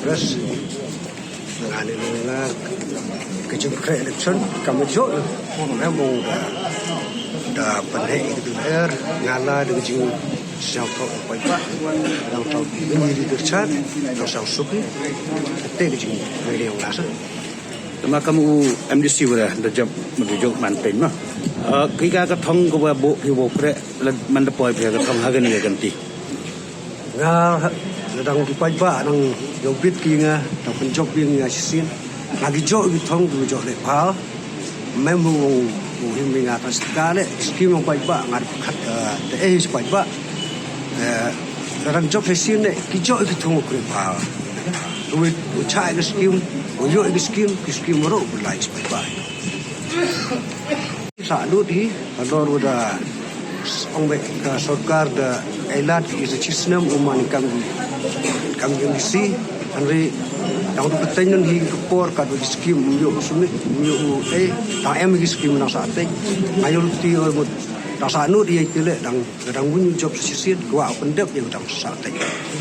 Pilpres dengan ini kejung election kami jo memang dah pandai itu daer ngala dengan kejung siang tau apa iba yang tau ini dikerjakan yang siang suki teh kejung ini yang lasa. Tama kamu MDC dah jam menuju mantin mah. Kika ketong ke bu hibu pre mandapoi pre ketong hagen ya ganti. Nga sedang dipajba nang yobit kinga nang penjok kinga sisin lagi jok ketong tu jok lepa memang mungkin mengatas sekali skim yang pajba ngar kat pajba sedang jok sisin ne kijok ketong lepa duit ucai ke skim uyo ke skim merok berlai pajba saat itu kalau udah orang सरकार दा ऐलान की सिस्टम उमान kami misi Henry yang tu pertanyaan hingga por kado skim yo sumit yo taem skim na sate ayol ti or mut ta sa nu dia tele dang bunyi job sisir gua pendep yang dang sate